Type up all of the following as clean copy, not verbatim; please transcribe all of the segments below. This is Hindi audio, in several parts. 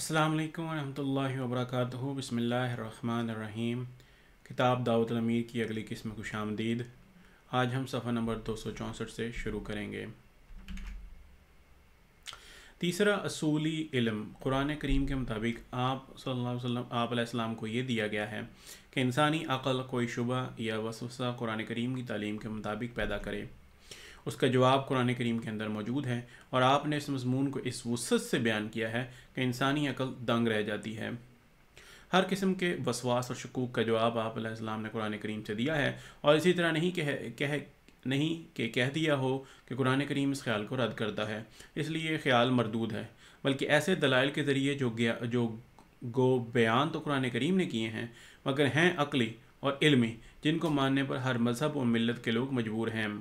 अस्सलाम वालेकुम रहमतुल्लाहि व बरकातुहू। बिस्मिल्लाहिर्रहमानिर्रहीम। किताब दावत अमीर की अगली किस्म खुशामदीद। आज हम सफ़ा नंबर 264 से शुरू करेंगे। तीसरा असूली इल्म कुरान करीम के मुताबिक आप सल्लल्लाहु अलैहि वसल्लम आप अलैहिस्सलाम को ये दिया गया है कि इंसानी अक़ल कोई शुबा या वसवसा कुरान करीम की तालीम के मुताबिक पैदा करे। उसका जवाब कुरान करीम के अंदर मौजूद है और आपने इस मज़मून को इस वुसअत से बयान किया है कि इंसानी अक़ल दंग रह जाती है। हर किस्म के वसवास और शकूक का जवाब आप अलैहिस्सलाम ने कुरान करीम से दिया है और इसी तरह नहीं कह दिया हो कि कुरान करीम इस ख्याल को रद्द करता है, इसलिए ये ख्याल मरदूद है। बल्कि ऐसे दलाइल के ज़रिए जो गो बयान तो कुरान करीम ने किए हैं मगर हैं अक़ली और इल्मी, जिनको मानने पर हर मज़हब और मिल्लत के लोग मजबूर हैं।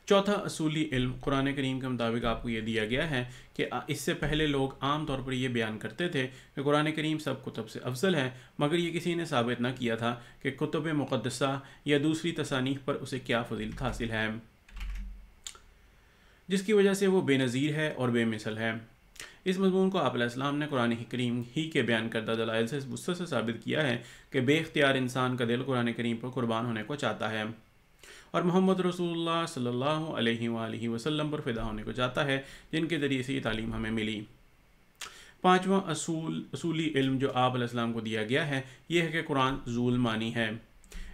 चौथा असूली इल्म कुरान करीम के मुताबिक आपको ये दिया गया है कि इससे पहले लोग आम तौर पर यह बयान करते थे कि कुरान करीम सब कुतुब से अफजल है, मगर ये किसी ने साबित ना किया था कि कुतुब मुक़द्दसा या दूसरी तसानीफ़ पर उसे क्या फजीलत हासिल है, जिसकी वजह से वो बेनज़ीर है और बेमिसल है। इस मज़मून को आप अलैहिस्सलाम ने कुरान करीम ही के बयान करदा दलाइल से इस वुसअत से साबित किया है कि बेख्तियार इंसान का दिल कुरान करीम पर कुर्बान होने को चाहता है और मोहम्मद रसूलुल्लाह सल्लल्लाहु अलैहि वसल्लम पर फ़िदा होने को चाहता है, जिनके ज़रिए से ये तालीम हमें मिली। पाँचवा असूली इल्म जो आप अलैहिस्सलाम को दिया गया है यह है कि कुरान ज़ूल मानी है।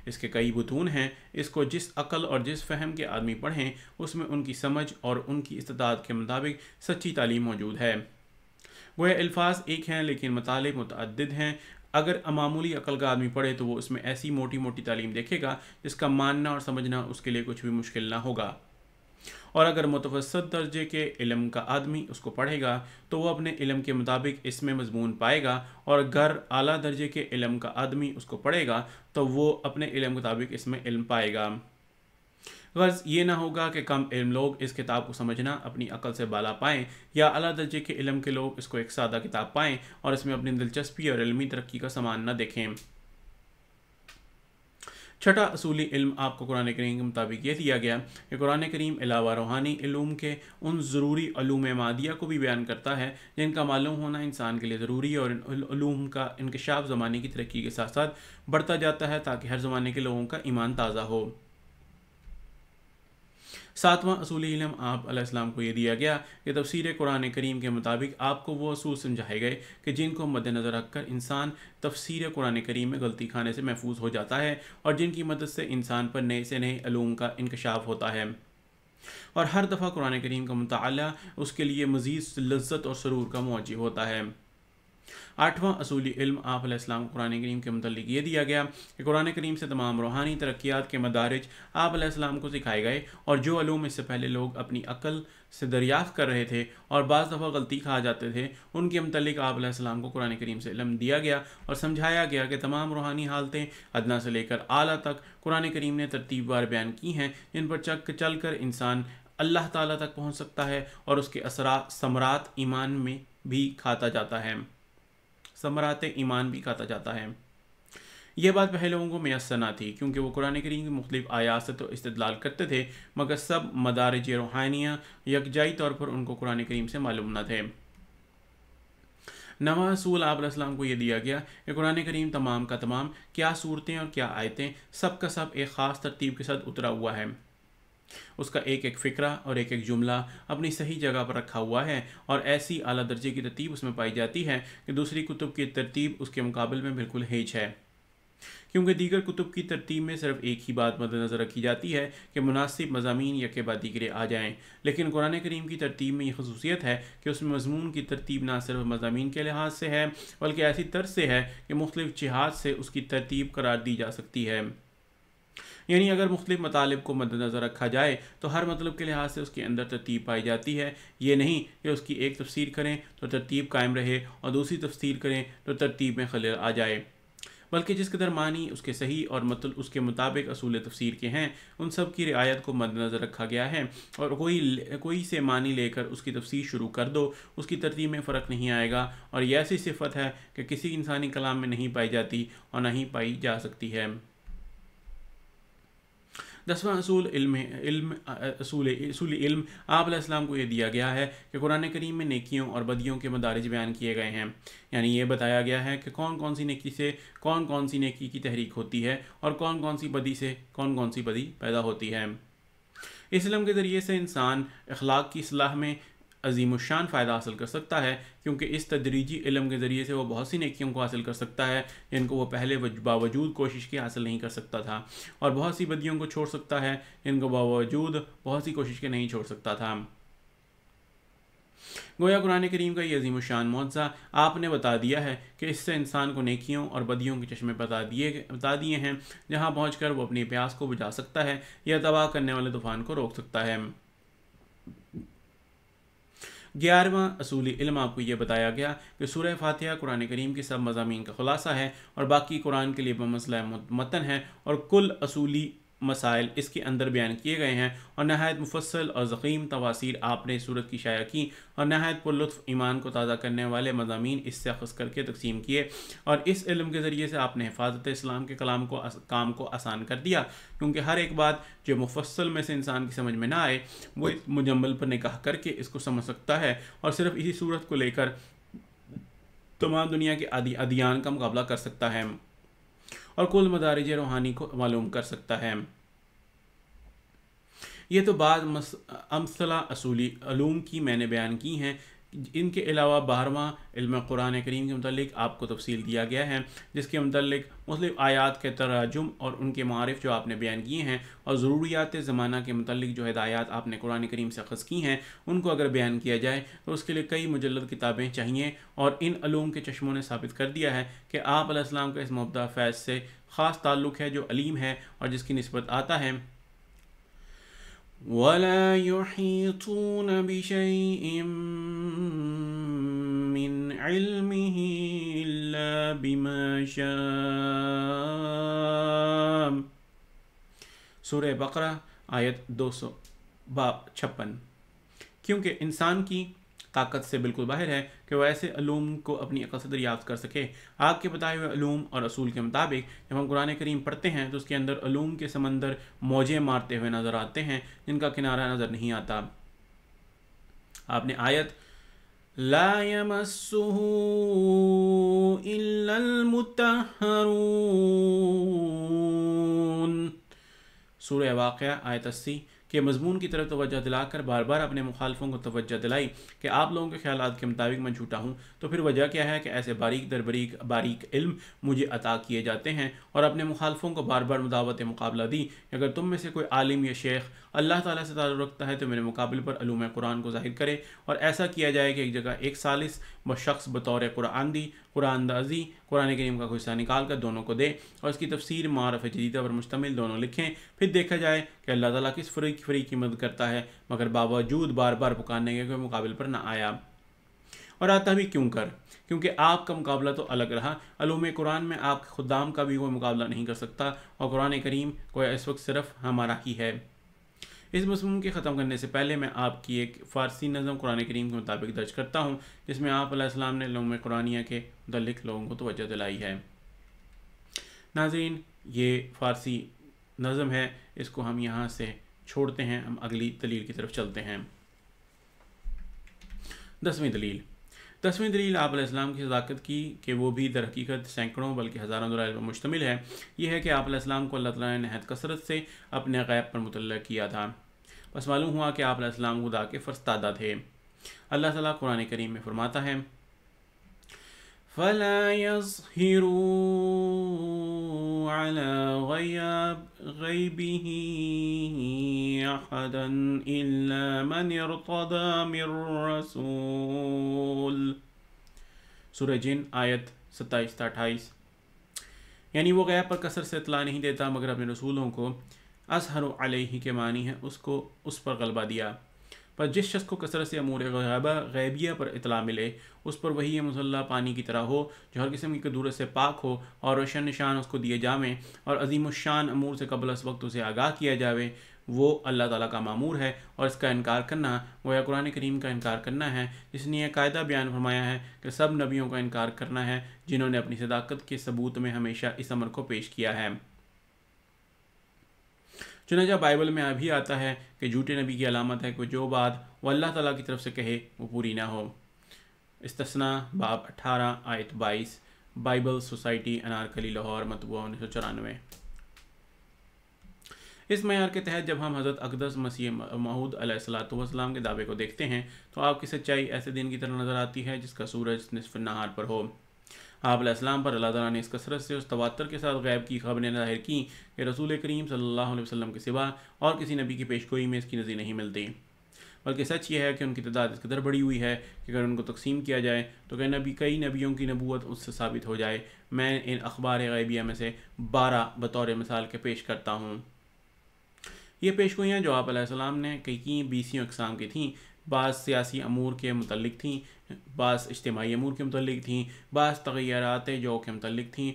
इसके कई बुतून हैं। इसको जिस अक़ल और जिस फ़हम के आदमी पढ़ें उसमें उनकी समझ और उनकी इस्तिताअत के मुताबिक सच्ची तालीम मौजूद है। गोया अल्फाज एक हैं लेकिन मतलब मुतअद्दिद हैं। अगर मामूली अक़ल का आदमी पढ़े तो वो उसमें ऐसी मोटी मोटी तालीम देखेगा जिसका मानना और समझना उसके लिए कुछ भी मुश्किल ना होगा, और अगर मुतवसत दर्जे के इल्म का आदमी उसको पढ़ेगा तो वह अपने इल्म के मुताबिक इसमें मजमून पाएगा, और अगर आला दर्जे के इल्म का आदमी उसको पढ़ेगा तो वो अपने इल्म के मुताबिक इसमें इल्म पाएगा। गर्ज़ ये ना होगा कि कम इल्म लोग इस किताब को समझना अपनी अक़ल से बाला पाएँ या अला दर्जे के इल्म के लोग इसको एक सादा किताब पाएँ और इसमें अपनी दिलचस्पी और इल्मी तरक्की का सामान न देखें। छठा असूली इल्म आपको कुरान करीम के मुताबिक ये दिया गया कि कुरान करीम अलावा रूहानी इल्म के उन ज़रूरी उलूम मादिया को भी बयान करता है जिनका मालूम होना इंसान के लिए ज़रूरी है, और इन उलूम का इंकशाफ ज़माने की तरक्की के साथ साथ बढ़ता जाता है ताकि हर ज़माने के लोगों का ईमान ताज़ा हो। सातवां असूली इल्म आप अलैहिस्सलाम को ये दिया गया कि तफसीर कुरान करीम के मुताबिक आपको वो असूल समझाए गए कि जिनको मद्देनज़र रखकर इंसान तफसीर कुरान करीम में गलती खाने से महफूज हो जाता है और जिनकी मदद से इंसान पर नए से नए उलूम का इंकशाफ होता है, और हर दफ़ा कुरान करीम का मुताला उसके लिए मज़ीद लज्जत और सरूर का मौजब होता है। आठवां असूली इल्म आप अलैहिस्सलाम को कुरान करीम के मुतल्लिक़ ये दिया गया कि कुरान करीम से तमाम रूहानी तरक्यात के मदारिज आप अलैहिस्सलाम को सिखाए गए, और जो अलूम इससे पहले लोग अपनी अक़ल से दरियाफ़्त कर रहे थे और बाज़ दफ़ा गलती खा जाते थे, उनके मुतल्लिक़ आप अलैहिस्सलाम को कुरान करीम से इल्म दिया गया और समझाया गया कि तमाम रूहानी हालतें अदना से लेकर आला तक कुरान करीम ने तरतीबवार बयान की हैं, जिन पर चल कर इंसान अल्लाह ताला तक पहुँच सकता है और उसके असरात समरात ईमान में भी खाता जाता है समरात ईमान भी खाता जाता है। यह बात पहले लोगों को मैसर ना थी क्योंकि वो कुरान करीम की मुख्तलिफ आयात से तो इस्तेदलाल करते थे, मगर सब मदारिज रूहानियाँ यकजाई तौर पर उनको कुरान करीम से मालूम न थे। नवा असूल आप अलैहिस्सलाम को यह दिया गया कि कुरान करीम तमाम का तमाम क्या सूरतें और क्या आयतें सब का सब एक ख़ास तरतीब के साथ उतरा हुआ है। उसका एक एक फ़िक्रा और एक एक जुमला अपनी सही जगह पर रखा हुआ है, और ऐसी आला दर्जे की तरतीब उसमें पाई जाती है कि दूसरी कुतुब की तरतीब उसके मुकाबले में बिल्कुल हेज है, क्योंकि दीगर कुतुब की तरतीब में सिर्फ एक ही बात मद्देनज़र रखी जाती है कि मुनासिब मज़ामीन यके बाद दीगरे आ जाएँ, लेकिन कुरान करीम की तरतीब में यह खसूसियत है कि उसमें मज़मून की तरतीब ना सिर्फ मज़ामीन के लिहाज से है बल्कि ऐसी तर्ज से है कि मुख्तलिफ जिहाद से उसकी तरतीब करार दी जा सकती है। यानी अगर मुख्तलिफ मतालिब को मद्देनज़र रखा जाए तो हर मतलब के लिहाज से उसके अंदर तरतीब पाई जाती है। ये नहीं कि उसकी एक तफसीर करें तो तरतीब कायम रहे और दूसरी तफसीर करें तो तरतीब में खलल आ जाए, बल्कि जिस कदर मानी उसके सही और मतलब उसके मुताबिक असूल तफसीर के हैं उन सब की रियायत को मद्देनज़र रखा गया है, और कोई से मानी लेकर उसकी तफसीर शुरू कर दो उसकी तरतीब में फ़र्क नहीं आएगा, और यह ऐसी सिफत है कि किसी इंसानी कलाम में नहीं पाई जाती और नहीं पाई जा सकती है। 10वां असूल असूल इल्म आप अलैहिस्सलाम को ये दिया गया है कि कुरान करीम में नेकियों और बदियों के मदारिज बयान किए गए हैं। यानी ये बताया गया है कि कौन कौन सी नेकी से कौन कौन सी नेकी की तहरीक होती है और कौन कौन सी बदी से कौन कौन सी बदी पैदा होती है। इस इल्म के ज़रिए से इंसान अखलाक की इस्लाह में अजीमुशान फ़ायदा हासिल कर सकता है, क्योंकि इस तदरीजी इल्म के ज़रिए से वो बहुत सी नेकियों को हासिल कर सकता है जिनको वो पहले बावजूद कोशिश के हासिल नहीं कर सकता था, और बहुत सी बदियों को छोड़ सकता है जिनको बावजूद बहुत सी कोशिश के नहीं छोड़ सकता था। गोया कुरान करीम का ये अजीमुशान मौज़ा आपने बता दिया है कि इससे इंसान को नेकियों और बदियों के चश्मे बता दिए हैं, जहाँ पहुँच कर वो अपनी प्यास को बुझा सकता है या तबाह करने वाले तूफ़ान को रोक सकता है। 11वां असूली इल्म आपको ये बताया गया कि सूरह फातिहा कुरान करीम की सब मज़ामीन का खुलासा है और बाकी कुरान के लिए मसला मतन है, और कुल असूली मसाइल इसके अंदर बयान किए गए हैं, और नहायत मुफस्सल और ज़ख़ीम तवासीर आपने सूरत की शाया की, और नहायत पुरलुत्फ़ ईमान को ताज़ा करने वाले मज़ामीन इससे अख़ज़ करके तकसीम किए, और इस इल्म के ज़रिए से आपने हिफाजत इस्लाम के काम को आसान कर दिया, क्योंकि हर एक बात जो मुफस्सल में से इंसान की समझ में ना आए वो मुजम्मल पर निगाह करके इसको समझ सकता है, और सिर्फ इसी सूरत को लेकर तमाम दुनिया के अदियान का मुकाबला कर सकता है और कुल मदारिज रूहानी को मालूम कर सकता है। ये तो बाद अमसला असूली अलूम की मैंने बयान की हैं। इनके अलावा 12वां इल्म कुरान करीम के मतलब आपको तफसील दिया गया है, जिसके मतलब मुख्तलिफ़ आयात के तराजुम और उनके मारिफ जो आपने बयान किए हैं, और ज़रूरियात ज़माना के मतलब जो हिदायत आपने कुरान करीम से अख़ज़ की हैं, उनको अगर बयान किया जाए तो उसके लिए कई मुजल्लद किताबें चाहिए। और इन अलूम के चश्मों ने साबित कर दिया है कि आप अलैहिस्सलाम का इस मुबदा फैज़ से ख़ास ताल्लुक़ है जो अलीम है और जिसकी निस्बत आता है वला युहीतून बिशैइन मिन इल्मिही इल्ला बिमा शाअ। सूरह बकरा आयत 256। क्योंकि इंसान की ताकत से बिल्कुल बाहर है कि वह ऐसे अलूम को अपनी अक़ल से दरियाफ्त कर सके। आपके बताए हुए अलूम और असूल के मुताबिक जब हम कुरान करीम पढ़ते हैं तो उसके अंदर अलूम के समंदर मौजें मारते हुए नज़र आते हैं जिनका किनारा नज़र नहीं आता। आपने आयत ला यमस्सुहु इल्लल मुत्तहरून सूरह वाक़िया आयत 80 के मजमून की तरफ तवज्जो दिलाकर बार बार अपने मुखालफों को तवज्जो दिलाई कि आप लोगों के ख्यालात के मुताबिक मैं झूठा हूँ, तो फिर वजह क्या है कि ऐसे बारीक इल्म मुझे अता किए जाते हैं, और अपने मुखालफों को बार बार मुदावत मुकाबला दी कि अगर तुम में से कोई आलिम या शेख अल्लाह ताला से ताल्लुक़ रखता है तो मेरे मुकाबले पर अलूम कुरान को ज़ाहिर करे, और ऐसा किया जाए कि एक जगह एक सालिस व शख्स बतौर कुरानदाजी कुरान करीम का हिस्सा निकाल कर दोनों को दे और इसकी तफसीर मारफ़ जदीदा पर मुश्तमिल दोनों लिखें। फिर देखा जाए कि अल्लाह ताला किस फ़रीक़ की मदद करता है, मगर बावजूद बार बार पुकारने के कोई मुकाबले पर ना आया। और आता भी क्योंकि आपका मुकाबला तो अलग रहा। अलूम कुरान में आप खुदाम का भी कोई मुकाबला नहीं कर सकता, और कुरान करीम को इस वक्त सिर्फ हमारा ही है। इस मज़मून के ख़त्म करने से पहले मैं आपकी एक फ़ारसी नज़म कुरान करीम के मुताबिक दर्ज करता हूँ, जिसमें आप अलैहिस्सलाम ने अलूम कुरानिया के मुतल्लिक़ लोगों को तवज्जो दिलाई है। नाज़रीन, ये फ़ारसी नज़म है, इसको हम यहाँ से छोड़ते हैं, हम अगली दलील की तरफ चलते हैं। 10वीं दलील आप अलैहिस्सलाम की सदाकत की कि वो भी दर हकीकत सैकड़ों बल्कि हज़ारों दलाइल पर मुश्तमिल है। यह है कि आप अलैहिस्सलाम को अल्लाह ताला ने नहायत कसरत से अपने गैब पर मुतल्लक़ किया था। बस मालूम हुआ कि आप अलैहिस्सलाम खुदा के फ़रज़्तादा थे। अल्लाह ताला कुरान करीम में फरमाता है फ़ला यज़हिरू अला ग़ैबिही अहदन इल्ला मन इर्तदा मिर रसूल। सूरह जिन आयत 27-28। यानी वो गैब पर कसर से इतला नहीं देता मगर अपने रसूलों को अज़हरु अलैहि के मानी है उसको उस पर गलबा दिया। पर जिस शख्स को कसरत से अमूर गैबिया पर इतला मिले उस पर वही मुसल्ला पानी की तरह हो जो हर किस्म की कदूरत से पाक हो और रोशन निशान उसको दिए जावें और अजीमुशान अमूर से कबल इस वक्त उसे आगाह किया जावे, वो अल्लाह ताला का मामूर है। और इसका इनकार करना गोया कुरान करीम का इनकार करना है, जिसने यह कायदा बयान फरमाया है कि सब नबियों का इनकार करना है जिन्होंने अपनी सदाकत के सबूत में हमेशा इस अमर को पेश किया है। चुनांचा बाइबल में अभी आता है कि झूठे नबी की अलामत है कि जो बात वो अल्लाह ताला की तरफ से कहे वो पूरी ना हो। इस्तिस्ना बाब 18 आयत 22, बाइबल सोसाइटी अनारकली लाहौर मतबूआ 1994। इस मयार के तहत जब हम हज़रत अक़दस मसीह मऊद अलैहिस्सलाम के दावे को देखते हैं तो आपकी सच्चाई ऐसे दिन की तरह नज़र आती है जिसका सूरज निसफ नहार पर हो। आप अलैहिस्सलाम पर अल्लाह ताला ने इस कसरत से उस तवातर के साथ गैब की खबरें ज़ाहिर की कि रसूल करीम सल्लल्लाहु अलैहि वसल्लम के सिवा और किसी नबी की पेशगोई में इसकी नज़ीर नहीं मिलती। बल्कि सच ये है कि उनकी तादाद इस कदर बढ़ी हुई है कि अगर उनको तकसीम किया जाए तो कई नबियों की नबूवत उससे साबित हो जाए। मैं इन अखबार गैबिया में से 12 बतौर मिसाल के पेश करता हूँ। ये पेशगोइयाँ जो आप अलैहिस्सलाम ने कई 20 अक़साम की थीं। बाज़ सियासी अमूर के मुतल्लिक़ थीं, बाज़ इज्तिमाई अमूर के मुतल्लिक़ थीं, बाज़ तग़य्युरात जो के मुतल्लिक़ थीं,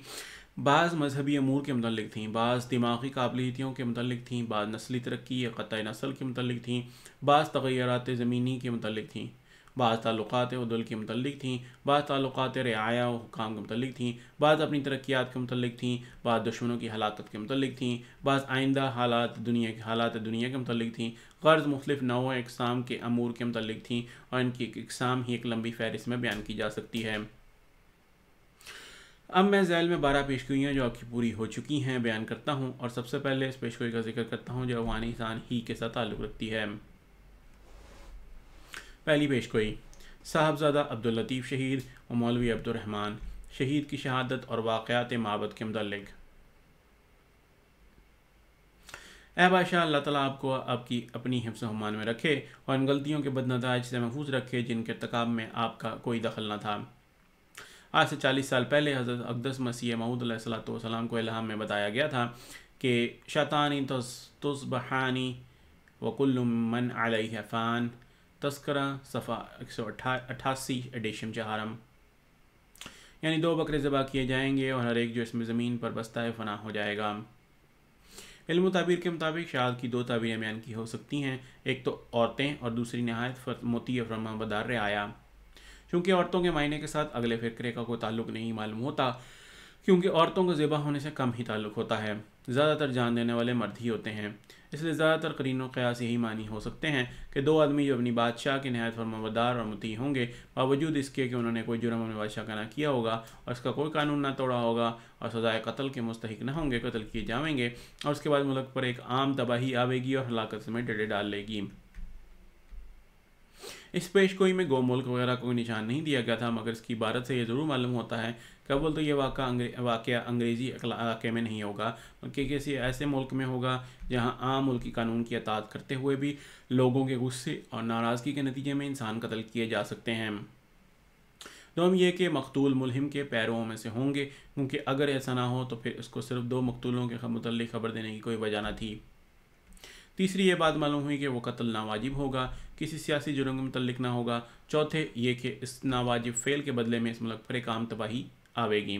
बाज़ मजहबी अमूर के मुतल्लिक़ थीं, बाज़ दिमागी काबिलियतों के मुतल्लिक़ थीं, बाज़ नस्ली तरक्की या क़त्ल नस्ल के मुतल्लिक़ थीं, बाज़ तग़य्युरात ज़मीनी के मुतल्लिक़ थीं, बाज़ ताल्लुक़ात उदुल के मुतल्लिक़ थीं, बाज़ ताल्लुक़ात रिआया व हुक्काम के मुतल्लिक़ थीं, बाज़ अपनी तरक्यात के मुतल्लिक़ थीं, बाज़ दुश्मनों की हलाकत के मुतल्लिक़ थीं, बाज़ आइंदा हालात दुनिया के मुतल्लिक़ थीं, ग़र्ज़ मुख्तलिफ़ नौ इक़साम के अमूर के मुतल्लिक़ थीं और इनकी इक़साम ही एक लंबी फ़हरिस्त में बयान की जा सकती है। अब मैं ज़ैल में 12 पेशगोइयाँ जो आपकी पूरी हो चुकी हैं बयान करता हूँ और सबसे पहले इस पेशगोई का जिक्र करता हूँ जो अफ़गानिस्तान ही के साथ ताल्लुक़ रखती है। पहली पेशगोई, साहबज़ादा अब्दुल लतीफ़ शहीद और मौलवी अब्दुर्रहमान शहीद की शहादत और वाक़यात माबद के मुतल्लिक़। ऐ बादशाह, अल्लाह ताला आपको आपकी अपनी हिफ्ज़ हुमान में रखे और इन गलतियों के बदनताइज से महफूज रखे जिनके इर्तिकाब में आपका कोई दखल न था। आज से 40 साल पहले हज़रत अक़दस मसीह मऊद अलैहिस्सलाम को इल्हाम में बताया गया था कि शैतानी तुस्बहानी व कुल्लु मन अलैहा फ़ान, तस्करा सफ़ा 188 एडिशन चहारम, यानी 2 बकरे ज़बह किए जाएंगे और हर एक जो इसमें ज़मीन पर बसता है फ़ना हो जाएगा। इल्म ताबीर के मुताबिक शहादत की 2 ताबीरें बयान की हो सकती हैं, एक तो औरतें और दूसरी नहायत मोती फरमाबरदार रिआया। चूँकि औरतों के मायने के साथ अगले फ़िक्रे का कोई ताल्लुक़ नहीं मालूम होता, क्योंकि औरतों का ज़िबा होने से कम ही ताल्लुक़ होता है, ज़्यादातर जान देने वाले मर्द ही होते हैं। इसलिए ज़्यादातर करीनों क़यास यही मानी हो सकते हैं कि 2 आदमी जो अपनी बादशाह के नहायत फरमाबरदार और मुती होंगे, बावजूद इसके कि उन्होंने कोई जुर्म अपने बादशाह का ना किया होगा और इसका कोई कानून ना तोड़ा होगा और सज़ाए कत्ल के मुस्तहिक न होंगे, कत्ल किए जाएंगे और उसके बाद मुल्क पर एक आम तबाही आवेगी और हलाकत में डरे डाल लेगी। इस पेशगोई में गो मुल्क वगैरह कोई निशान नहीं दिया गया था, मगर इसकी इबारत से ये ज़रूर मालूम होता है कि अव्वल तो ये वाक़या अंग्रेज़ी इलाके में नहीं होगा, बल्कि किसी ऐसे मुल्क में होगा जहाँ आम मुल्की कानून की अताअत करते हुए भी लोगों के गुस्से और नाराज़गी के नतीजे में इंसान कत्ल किए जा सकते हैं। दोम ये कि मकतूल मुलहिम के पैरों में से होंगे, क्योंकि अगर ऐसा ना हो तो फिर उसको सिर्फ 2 मकतूलों के मुतल्लिक़ खबर देने की कोई वजह न थी। तीसरी ये बात मालूम हुई कि वो कत्ल नावाजिब होगा, किसी सियासी जुर्म के मुतल्लिक़ ना होगा। चौथे ये कि इस नावाजिब फ़ेल के बदले में इस मुल्क पर एक आम तबाही आवेगी।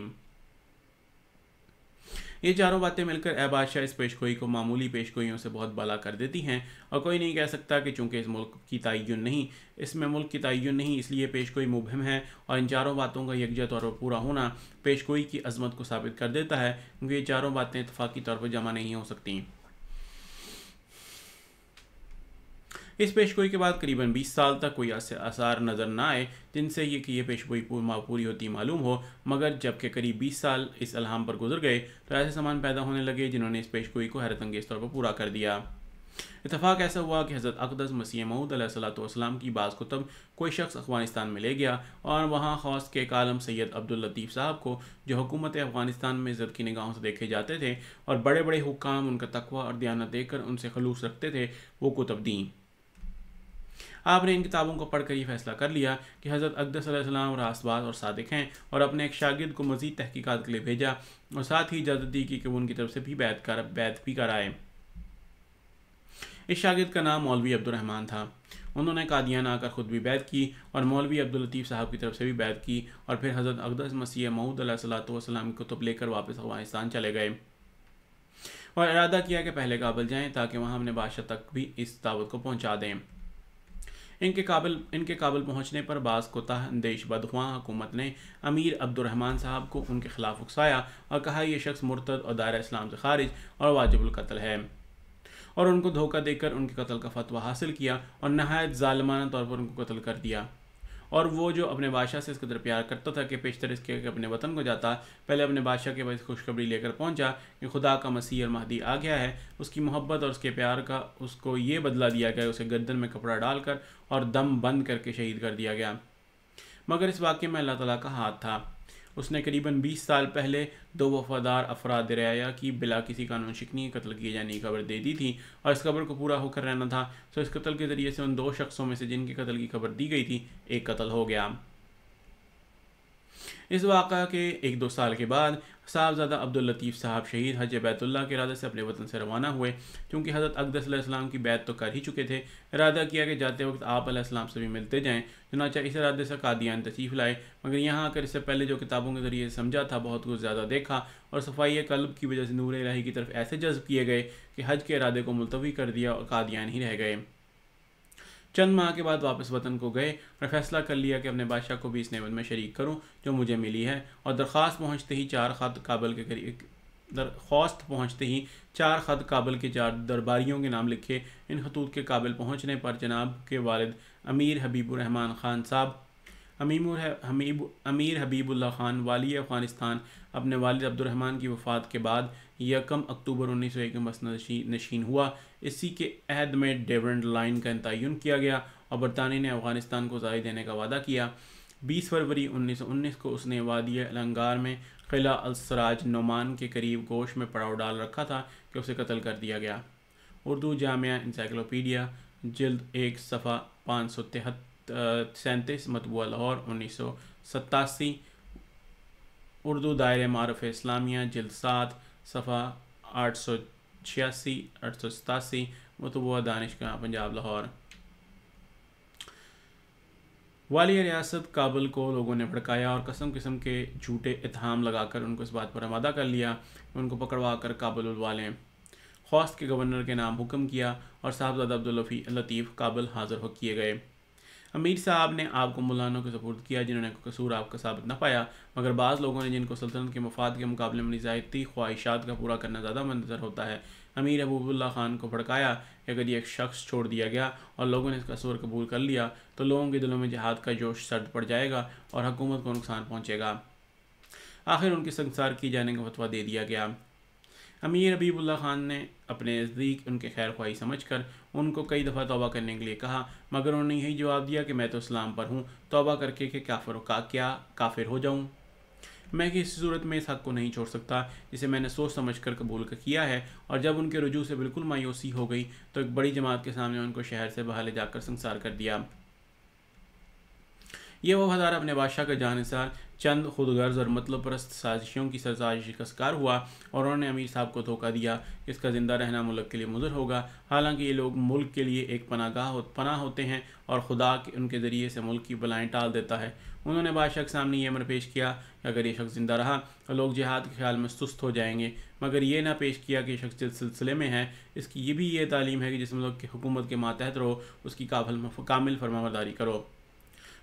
ये चारों बातें मिलकर ए बादशाह इस पेशगोई को मामूली पेशगोइयों से बहुत बाला कर देती हैं और कोई नहीं कह सकता कि चूँकि इस मुल्क की तय्युन नहीं इसमें मुल्क की तय्युन नहीं, इसलिए पेशगोई मुबहम है और इन चारों बातों का यकजा तौर पर पूरा होना पेशगोई की अज़मत को साबित कर देता है, क्योंकि ये चारों बातें इत्तफ़ाक़ी तौर पर जमा नहीं हो सकती। इस पेशगोई के बाद करीबन 20 साल तक कोई आसार नज़र न आए जिनसे ये पेशगोई पूरी होती मालूम हो, मगर जबकि करीब 20 साल इस इल्हाम पर गुजर गए तो ऐसे सामान पैदा होने लगे जिन्होंने इस पेशगोई को हैरत अंगेज़ तौर पर पूरा कर दिया। इत्तफ़ाक़ ऐसा हुआ कि हज़रत अक़दस मसीह मऊद अलैहिस्सलाम की बाज़ कुतुब कोई शख्स अफ़गानिस्तान में ले गया और वहाँ ख़ास के कालम सैयद अब्दुल लतीफ़ साहब को, जो हुकूमत अफ़गानिस्तान में इज़्ज़त की निगाहों से देखे जाते थे और बड़े बड़े हुक्काम उनका तक़वा और दयानत देखकर उनसे खलूस रखते थे, वो कुतुब दी। आपने इन किताबों को पढ़कर ये फ़ैसला कर लिया कि हज़रत अक़दस अलैहिस्सलाम रास्तबाज़ और सादिक़ हैं और अपने एक शागिर्द को मज़ीद तहक़ीक़ात के लिए भेजा और साथ ही इजाज़त दी कि वो उनकी तरफ से भी बैत भी कराए। इस शागिर्द का नाम मौलवी अब्दुर्रहमान था। उन्होंने कादियान आकर ख़ुद भी बैत की और मौलवी अब्दुल लतीफ़ साहब की तरफ से भी बैत की और फिर हज़रत अक़दस मसीह मऊद अलैहिस्सलाम की कुतुब लेकर वापस अफ़गानिस्तान चले गए और इरादा किया कि पहले काबुल जाएँ ताकि वहाँ अपने बादशाह तक भी इस दावत को पहुँचा दें। इनके काबुल पहुँचने पर बाज़ कोताह अंदेश बदख्वां हुकूमत ने अमीर अब्दुर्रहमान साहब को उनके ख़िलाफ़ उकसाया और कहा यह शख्स मुर्तद और दायरा इस्लाम से खारिज और वाजिबुल कत्ल है। और उनको धोखा देकर उनके कत्ल का फतवा हासिल किया और नहायत ज़ालिमाना तौर पर उनको कत्ल कर दिया। और वो जो अपने बादशाह से इस कदर प्यार करता था कि पेशतर इसके कि अपने वतन को जाता, पहले अपने बादशाह के पास खुशखबरी लेकर पहुंचा कि खुदा का मसीह और महदी आ गया है। उसकी मोहब्बत और उसके प्यार का उसको ये बदला दिया गया, उसे गर्दन में कपड़ा डालकर और दम बंद करके शहीद कर दिया गया। मगर इस वाक़े में अल्लाह ताला का हाथ था। उसने करीबन 20 साल पहले 2 वफादार अफराद रियाया की बिला किसी कानून शिकनी कत्ल किए जाने की खबर दे दी थी और इस खबर को पूरा होकर रहना था। तो इस कत्ल के ज़रिए से उन 2 शख्सों में से जिनके कत्ल की खबर दी गई थी, एक कत्ल हो गया। इस वाक़ा के 1-2 साल के बाद साहबज़ादा अब्दुल लतीफ़ साहब शहीद हज बैतुल्लाह के इरादे से अपने वतन से रवाना हुए। क्योंकि हज़रत अक़दस अलैहिस्सलाम की बैत तो कर ही चुके थे, इरादा किया कि जाते वक्त आप अलैहिस्सलाम से भी मिलते जाएँ। चुनांचे इस इरादे से कादियान तशरीफ़ लाए, मगर यहाँ आकर इससे पहले जो किताबों के ज़रिए समझा था बहुत कुछ ज़्यादा देखा और सफ़ाई क़ल्ब की वजह से नूर इलाही की तरफ ऐसे जज़्ब किए गए कि हज के इरादे को मुलतवी कर दिया और कादियान ही रह गए। चंद माह के बाद वापस वतन को गए और फैसला कर लिया कि अपने बादशाह को भी इस नेमत में शरीक करूं जो मुझे मिली है। और दरख्वास्त पहुंचते ही 4 ख़त काबल के 4 दरबारियों के नाम लिखे। इन खतूत के काबिल पहुंचने पर जनाब के वालिद अमीर हबीबुर्रहमान ख़ान साहब अमीर हबीबुल्लाह ख़ान वाली अफ़गानिस्तान अपने वालिद अब्दुर्रहमान की वफ़ात के बाद 1 अक्टूबर 1901 में मसनद नशीन हुआ। इसी के अहद में डेवरेंट लाइन का तयन किया गया और बरतानिया ने अफ़गानिस्तान को ज़ारी देने का वादा किया। 20 फरवरी 1919 को उसने वादी अलंगार में किला अल-सराज नोमान के करीब गोश में पड़ाव डाल रखा था कि उसे कत्ल कर दिया गया। उर्दू जामिया इंसाइक्लोपीडिया जिल्द 1 सफ़ा 537 मतबूआ लाहौर 1987। उर्दू दायरे मारफ़ इस्लामिया जिल्द 7 सफ़ा 886 887 मतबूआ दानिशगाह पंजाब लाहौर। वाली रियासत काबुल को लोगों ने भड़काया और कस्म किस्म के झूठे इत्हाम लगाकर उनको इस बात पर आमादा कर लिया कि उनको पकड़वा कर काबुल बुलवा लें। खौस्त के गवर्नर के नाम हुक्म किया और साहबज़ादा अब्दुल लतीफ़ काबुल हाज़िर हो किए गए। अमीर साहब ने आपको मुलानों के सुपुर्द किया जिन्होंने कसूर आपका साबित न पाया, मगर बाज़ लोगों ने जिनको सल्तनत के मफाद के मुकाबले में ज़ायती ख्वाहिशात का पूरा करना ज़्यादा मंजर होता है, अमीर हबीबुल्लाह ख़ान को भड़काया कि अगर ये एक शख्स छोड़ दिया गया और लोगों ने इसका कसूर कबूल कर लिया तो लोगों के दिलों में जिहाद का जोश सर्द पड़ जाएगा और हुकूमत को नुकसान पहुँचेगा। आखिर उनके संसार की जाने का फतवा दे दिया गया। अमीर हबीबुल्लाह ख़ान ने अपने नज़दीक उनके खैर ख्वाही समझकर उनको कई दफ़ा तौबा करने के लिए कहा, मगर उन्होंने यही जवाब दिया कि मैं तो इस्लाम पर हूँ, तौबा करके कि काफिर हो जाऊँ। मैं किसी सूरत में इस हक़ को नहीं छोड़ सकता जिसे मैंने सोच समझ कर कबूल किया है। और जब उनके रुजू से बिल्कुल मायूसी हो गई तो एक बड़ी जमात के सामने उनको शहर से बाहर ले जाकर संसार कर दिया। ये वफादार अपने बादशाह का जानिसार चंद खुदगर्ज और मतलब परस्त साजिशों की साजिश का शिकार हुआ और उन्होंने अमीर साहब को धोखा दिया कि इसका ज़िंदा रहना मुल्क के लिए मुज़र होगा। हालांकि ये लोग मुल्क के लिए एक पनाह होते हैं और खुदा के उनके ज़रिए से मुल्क की बलाएँ टाल देता है। उन्होंने बादशाह के सामने ये अमर पेश किया कि अगर ये शख्स ज़िंदा रहा तो लोग जिहाद के ख्याल में सुस्त हो जाएंगे, मगर ये ना पेश किया कि शख्स जिस सिलसिले में है इसकी ये भी ये तालीम है कि जिस मुल्क की हुकूमत के मातहत रहो उसकी कामिल फरमाबरदारी करो।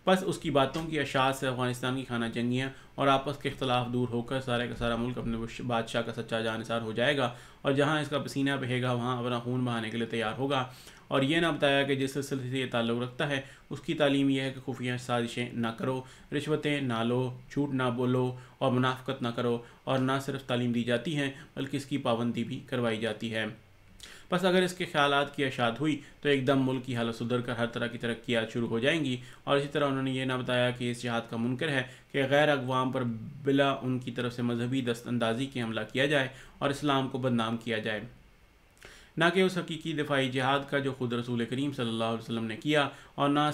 बस उसकी बातों की अशात से अफ़गानिस्तान की खाना जंगियाँ और आपस के इख्तलाफ दूर होकर सारे का सारा मुल्क अपने बादशाह का सच्चा जानिसार हो जाएगा और जहाँ इसका पसीना बहेगा वहाँ अपना खून बहाने के लिए तैयार होगा। और ये ना बताया कि जिस सिलसिले से ये ताल्लुक़ रखता है उसकी तालीम यह है कि खुफिया साजिशें ना करो, रिश्वतें ना लो, झूठ ना बोलो और मुनाफ़क़त ना करो। और ना सिर्फ तालीम दी जाती है बल्कि इसकी पाबंदी भी करवाई जाती है। बस अगर इसके ख्यालात की अशात हुई तो एकदम मुल्क की हालत सुधर कर हर तरह की तरक्कियाँ शुरू हो जाएंगी। और इसी तरह उन्होंने ये ना बताया कि इस जिहाद का मुनकर है कि गैर अक़वाम पर बिला उनकी तरफ से मजहबी दस्तंदाजी की हमला किया जाए और इस्लाम को बदनाम किया जाए, ना कि उस हकीकी दिफाई जिहाद का जो खुद रसूल करीम सल्लल्लाहु अलैहि वसल्लम ने किया और ना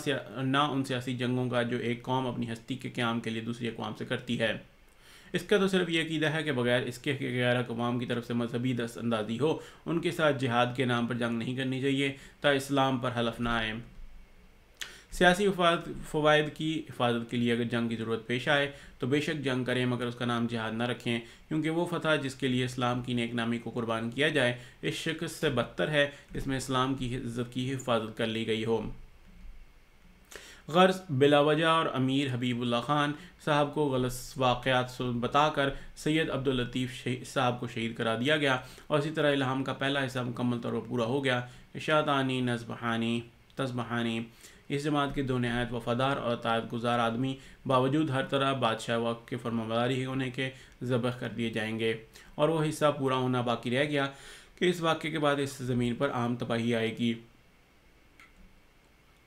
उन सियासी जंगों का जो एक कौम अपनी हस्ती के क़याम के लिए दूसरी अक़वाम से करती है। इसका तो सिर्फ ये अक़ीदा है कि बगैर इसके गैर अक़वाम की तरफ से मजहबी दस्तंदाजी हो उनके साथ जिहाद के नाम पर जंग नहीं करनी चाहिए ताकि इस्लाम पर हलफ ना आए। सियासी फ़वाइद की हिफाजत के लिए अगर जंग की ज़रूरत पेश आए तो बेशक जंग करें, मगर उसका नाम जिहाद ना रखें, क्योंकि वो फ़तह जिसके लिए इस्लाम की नेक नामी को कुर्बान किया जाए इस शिकस्त से बदतर है जिसमें इस्लाम की इज़्ज़त की हिफाजत कर ली गई हो। गर्ज बिलावजह और अमीर हबीबुल्ला ख़ान साहब को गलत वाक़यात बताकर सैयद अब्दुल लतीफ़ साहब को शहीद करा दिया गया और इसी तरह इल्हाम का पहला हिस्सा मुकम्मल तौर पर पूरा हो गया। इशातानी नज़बहानी तज़बहानी इस जमात के दो नहायत वफ़ादार और अताअत गुज़ार आदमी बावजूद हर तरह बादशाह वक्त के फरमाबरदारी होने के ज़बह कर दिए जाएंगे। और वह हिस्सा पूरा होना बाकी रह गया कि इस वाक़े के बाद इस ज़मीन पर आम तबाही आएगी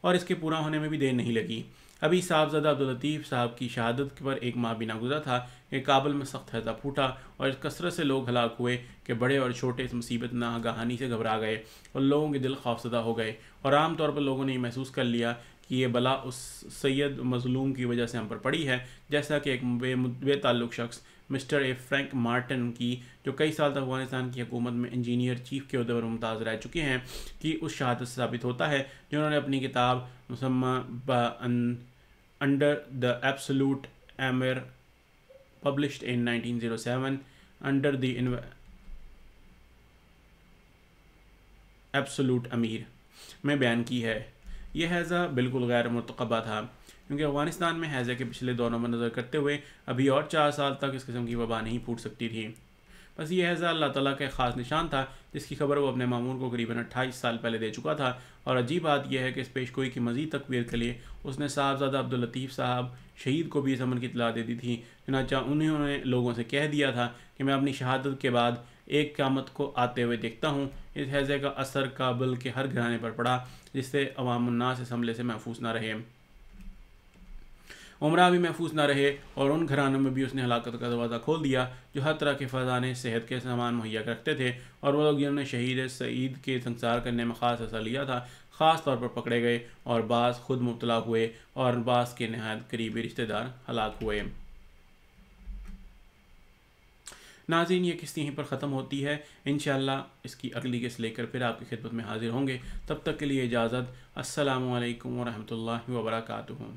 और इसके पूरा होने में भी देर नहीं लगी। अभी साहबजादा अब्दुल लतीफ़ साहब की शहादत पर एक माह भी ना गुजरा था कि काबुल में सख्त हैजा फूटा और इस कसरत से लोग हलाक हुए कि बड़े और छोटे इस मुसीबत नागहानी से घबरा गए और लोगों के दिल खौफज़दा हो गए और आम तौर पर लोगों ने महसूस कर लिया कि ये बला उस सैयद मज़लूम की वजह से हम पर पड़ी है। जैसा कि एक बेताल्लुक़ शख्स मिस्टर ए फ्रैंक मार्टिन की, जो कई साल तक अफगानिस्तान की हुकूमत में इंजीनियर चीफ के उहदे पर मुमताज़ रह चुके हैं, कि उस शहादत से साबित होता है जिन्होंने अपनी किताब मुसम्मा under the absolute amir published in 1907 under the absolute amir में बयान की है। यह हैज़ा बिल्कुल गैर मुतक़बा था क्योंकि अफ़गानिस्तान में हैज़े के पिछले दौरों में नज़र करते हुए अभी और 4 साल तक इस किस्म की वबा नहीं फूट सकती थी। बस ये हैज़ा अल्लाह ताला का ख़ास निशान था जिसकी खबर वो अपने मामूर को करीबन 28 साल पहले दे चुका था। और अजीब बात यह है कि इस पेशगोई की मज़ीद तकवीर के लिए उसने साहबजादा अब्दुल लतीफ़ साहब शहीद को भी इस अमर की इत्तला दे दी थी। चुनांचे उन्होंने लोगों से कह दिया था कि मैं अपनी शहादत के बाद एक क़यामत को आते हुए देखता हूँ। इस हैज़े का असर काबुल के हर घराने पर पड़ा जिससे अवामुन्नास इस हमले से महफूज ना रहे, उमरा भी महफूज ना रहे और उन घरानों में भी उसने हलाकत का दरवाज़ा खोल दिया जो हर तरह के फ़ज़ाने सेहत के सामान मुहैया रखते थे। और वो लोग जिन्होंने शहीद सईद के संसार करने में ख़ास हिस्सा लिया था ख़ास तौर पर पकड़े गए और बाज़ खुद मुब्तला हुए और बाज़ के नहायत करीबी रिश्तेदार हलाक हुए। नाज़रीन, ये किस्त यहीं पर ख़त्म होती है। इंशाअल्लाह इसकी अगली किस्त लेकर फिर आपकी खिदमत में हाज़िर होंगे। तब तक के लिए इजाज़त। अस्सलामु अलैकुम व रहमतुल्लाहि व बरकातुहू।